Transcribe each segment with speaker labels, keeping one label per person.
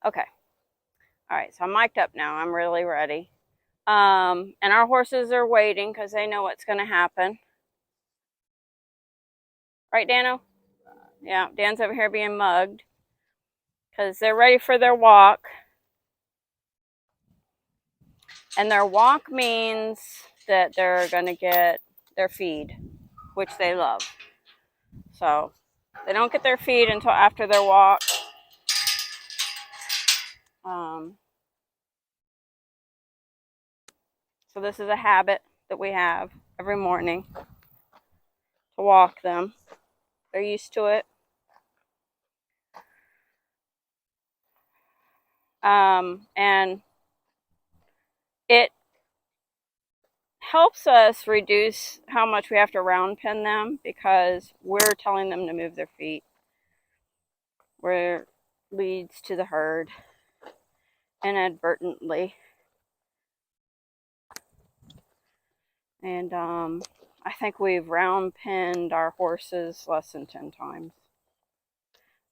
Speaker 1: Okay. All right, so I'm mic'd up now. I'm really ready. And our horses are waiting because they know what's going to happen. Right, Dano? Yeah, Dan's over here being mugged because they're ready for their walk. And their walk means that they're going to get their feed, which they love. So they don't get their feed until after their walk. So this is a habit that we have every morning to walk them. They're used to it. And it helps us reduce how much we have to round pen them because we're telling them to move their feet, where leads to the herd inadvertently. And I think we've round penned our horses less than 10 times.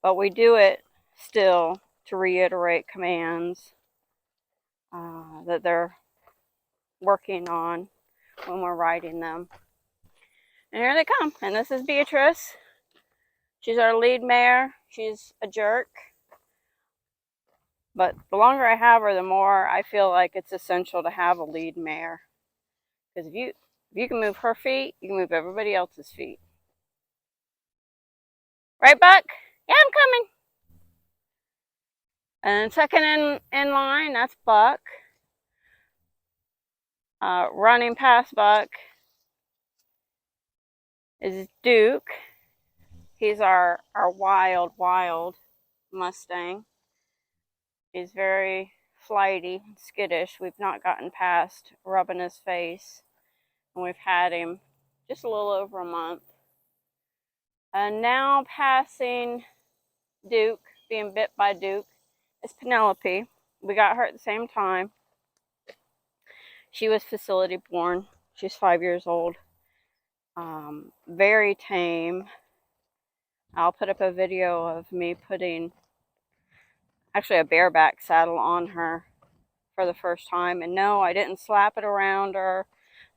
Speaker 1: But we do it still to reiterate commands that they're working on when we're riding them. And here they come. And this is Beatrice. She's our lead mare. She's a jerk. But the longer I have her, the more I feel like it's essential to have a lead mare. Because if you can move her feet, you can move everybody else's feet. Right, Buck? Yeah, I'm coming. And second in line, that's Buck. Running past Buck is Duke. He's our wild Mustang. He's very flighty, skittish. We've not gotten past rubbing his face. And we've had him just a little over a month. And now passing Duke, being bit by Duke, is Penelope. We got her at the same time. She was facility born. She's 5 years old. Very tame. I'll put up a video of me putting actually a bareback saddle on her for the first time. And no, I didn't slap it around her.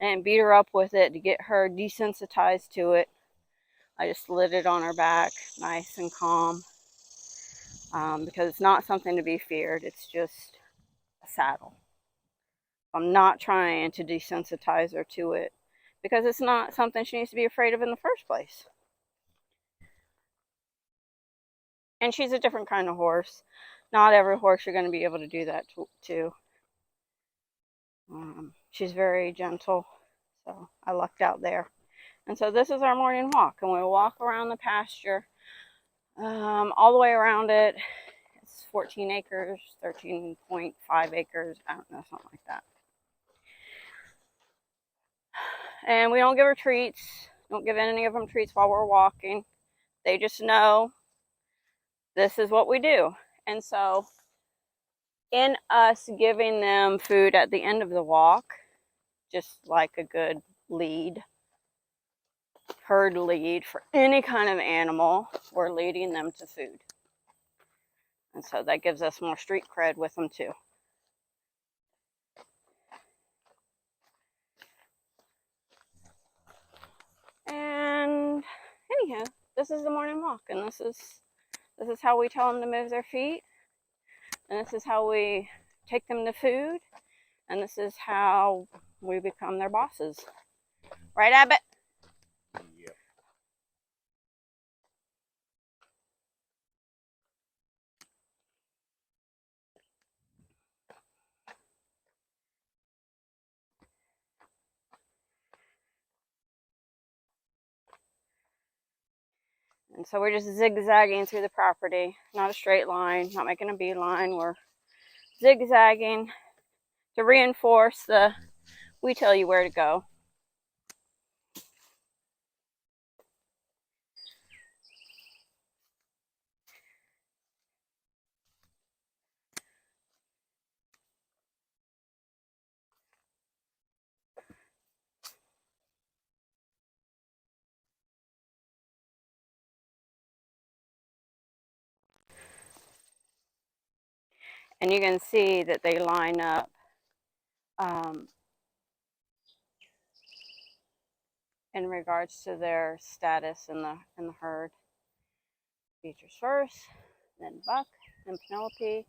Speaker 1: I didn't beat her up with it to get her desensitized to it. I just slid it on her back, nice and calm, because it's not something to be feared. It's just a saddle. I'm not trying to desensitize her to it because it's not something she needs to be afraid of in the first place. And she's a different kind of horse. Not every horse you're going to be able to do that to. She's very gentle, so I lucked out there. And so this is our morning walk, and we'll walk around the pasture, all the way around it. It's 14 acres, 13.5 acres, I don't know, something like that. And we don't give her treats, don't give any of them treats while we're walking. They just know this is what we do. And so in us giving them food at the end of the walk, just like a good lead, herd lead for any kind of animal, we're leading them to food. And so that gives us more street cred with them too. And anyhow, this is the morning walk, and this is how we tell them to move their feet, and this is how we take them to food, and this is how we become their bosses. Right, Abbott? Yep. And so we're just zigzagging through the property, not a straight line, not making a beeline. We're zigzagging to reinforce the we tell you where to go. And you can see that they line up in regards to their status in the herd. Beatrice first, then Buck, then Penelope,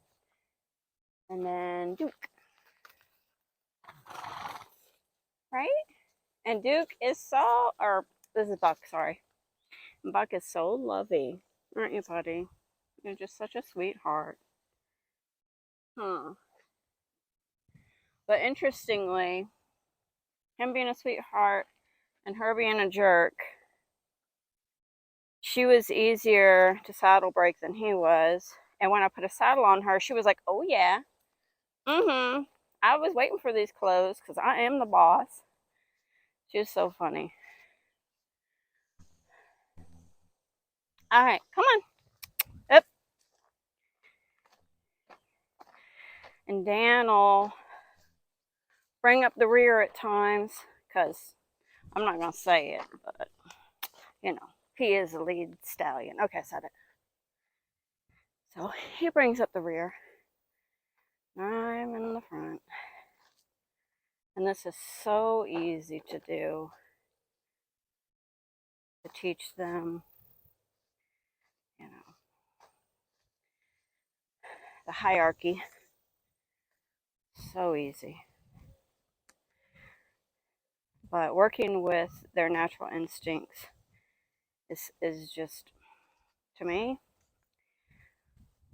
Speaker 1: and then Duke. Right? And Duke is so, or this is Buck, sorry. Buck is so lovey, aren't you, buddy? You're just such a sweetheart. Huh. But interestingly, him being a sweetheart and her being a jerk, she was easier to saddle break than he was. And when I put a saddle on her, she was like, oh yeah, I was waiting for these clothes because I am the boss. She was so funny. All right, come on. Up. And Dan will bring up the rear at times because I'm not going to say it, but you know, he is a lead stallion. Okay, I said it. So he brings up the rear. I'm in the front. And this is so easy to do, to teach them, you know, the hierarchy. So easy. But working with their natural instincts is just, to me,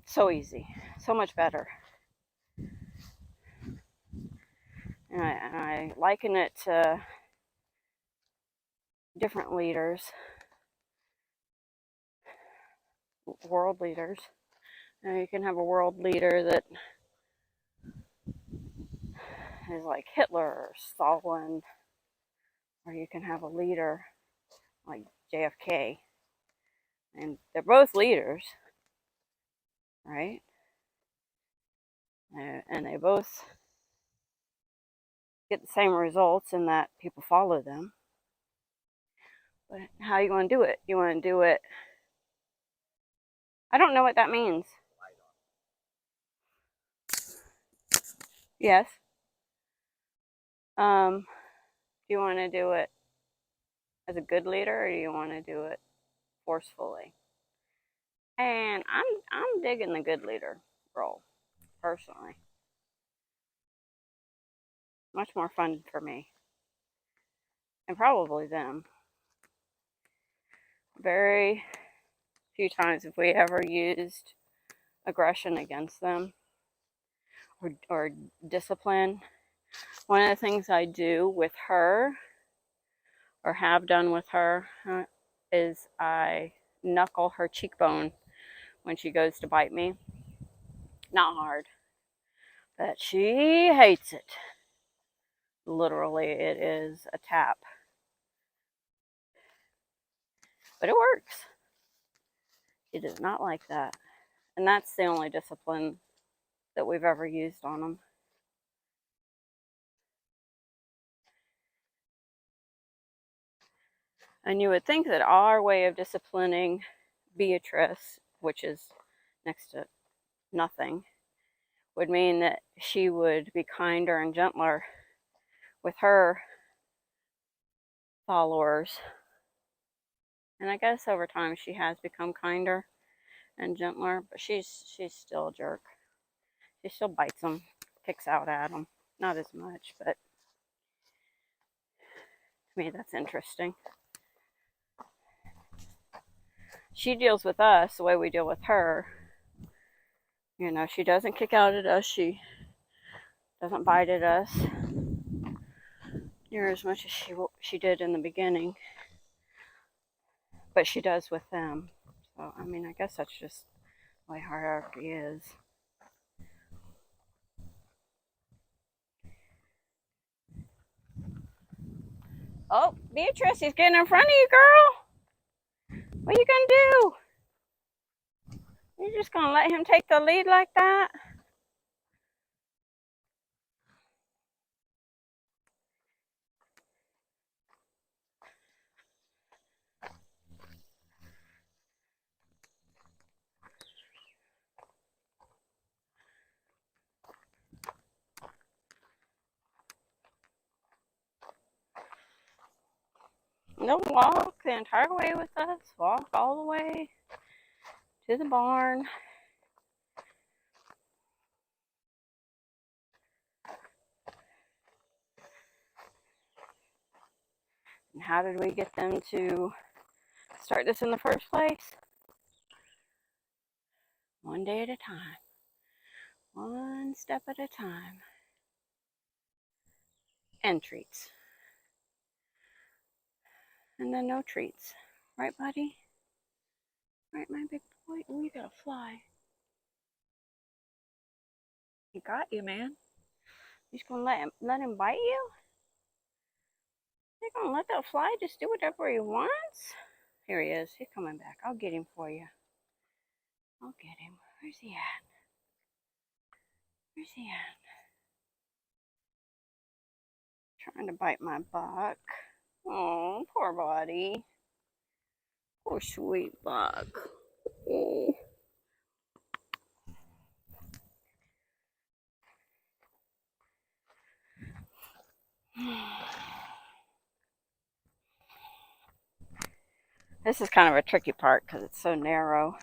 Speaker 1: so easy, so much better. And I liken it to different leaders, world leaders. You can have a world leader that is like Hitler or Stalin, or you can have a leader like JFK. And they're both leaders, right? And they both get the same results in that people follow them. But how you want to do it? You want to do it. I don't know what that means. Yes. Do you want to do it as a good leader, or do you want to do it forcefully? And I'm digging the good leader role, personally. Much more fun for me. And probably them. Very few times have we ever used aggression against them or discipline. One of the things I do with her, or have done with her, is I knuckle her cheekbone when she goes to bite me. Not hard, but she hates it. Literally, it is a tap. But it works. She does not like that. And that's the only discipline that we've ever used on them. And you would think that our way of disciplining Beatrice, which is next to nothing, would mean that she would be kinder and gentler with her followers. And I guess over time she has become kinder and gentler, but she's still a jerk. She still bites them, kicks out at them. Not as much, but to me that's interesting. She deals with us the way we deal with her. You know, she doesn't kick out at us. She doesn't bite at us near as much as she did in the beginning. But she does with them. So, I mean, I guess that's just the way hierarchy is. Oh, Beatrice, he's getting in front of you, girl. What are you going to do? You're just going to let him take the lead like that? They'll walk the entire way with us, walk all the way to the barn. And how did we get them to start this in the first place? One day at a time. One step at a time. And treats. And then no treats. Right, buddy? Right, my big boy? Oh, you gotta fly. He got you, man. You just gonna let him bite you? You're gonna let that fly just do whatever he wants? Here he is. He's coming back. I'll get him for you. I'll get him. Where's he at? Where's he at? Trying to bite my buck. Oh, poor buddy. Poor sweet buck. Oh. This is kind of a tricky part because it's so narrow.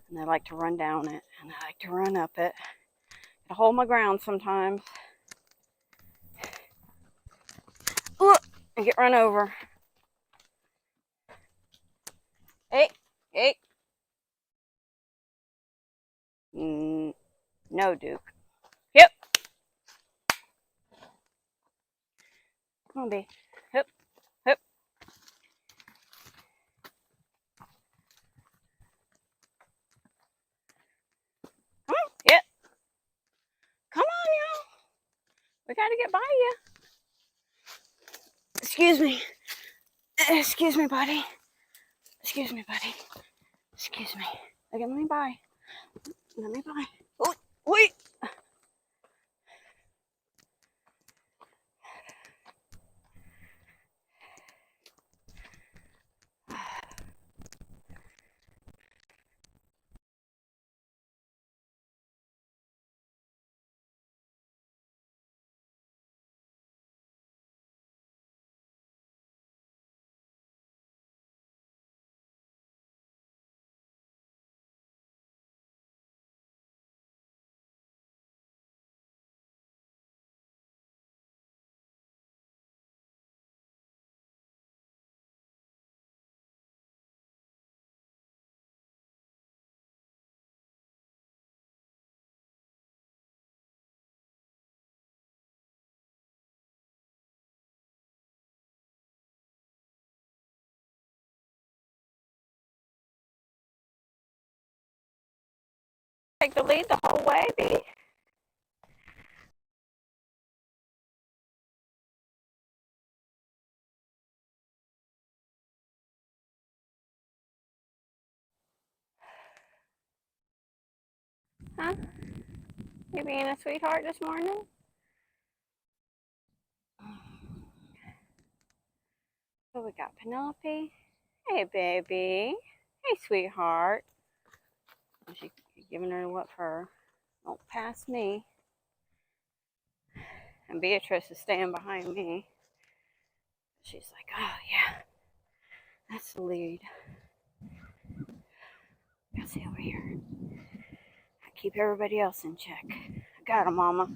Speaker 1: And I like to run down it. And I like to run up it. I hold my ground sometimes. Ooh, and get run over. Hey, hey. No, Duke. Yep. Come on, B. Hip, hip. Come on. Yep. Come on, y'all. We got to get by you. Excuse me. Excuse me, buddy. Excuse me, buddy. Excuse me. Okay, let me by. Let me by. Oh, wait. Take the lead the whole way, B. Huh? You being a sweetheart this morning? So we got Penelope. Hey, baby. Hey, sweetheart. She's giving her what for? Don't pass me. And Beatrice is staying behind me. She's like, oh, yeah. That's the lead. Now see over here. I keep everybody else in check. I got him, Mama.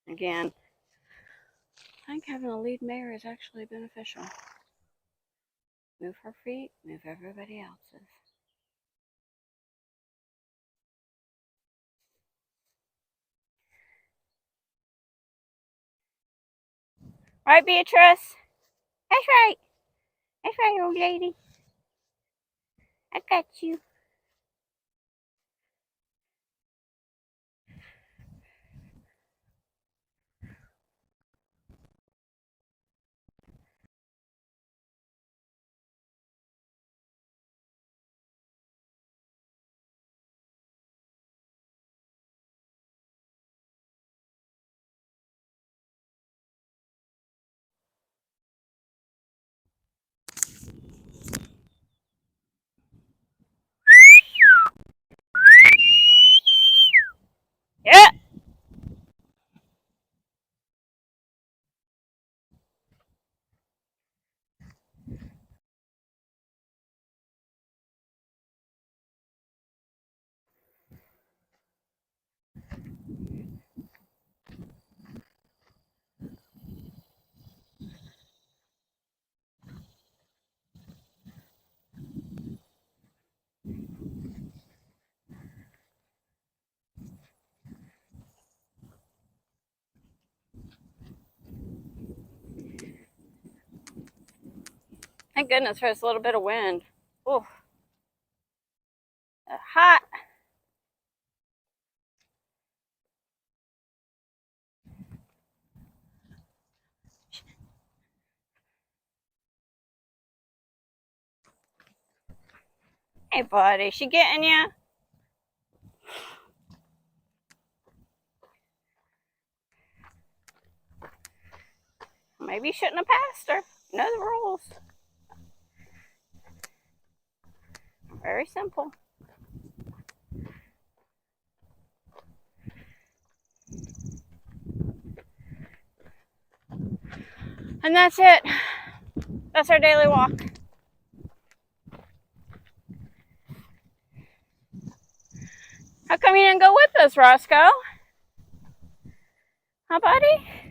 Speaker 1: Again, I think having a lead mare is actually beneficial. Move her feet, move everybody else's. Right, Beatrice? That's right. That's right, old lady. I got you. Thank goodness there's a little bit of wind. Oh, hot. Hey, buddy, she getting you? Maybe you shouldn't have passed her. You know the rules. Very simple. And that's it. That's our daily walk. How come you didn't go with us, Roscoe? Huh, buddy?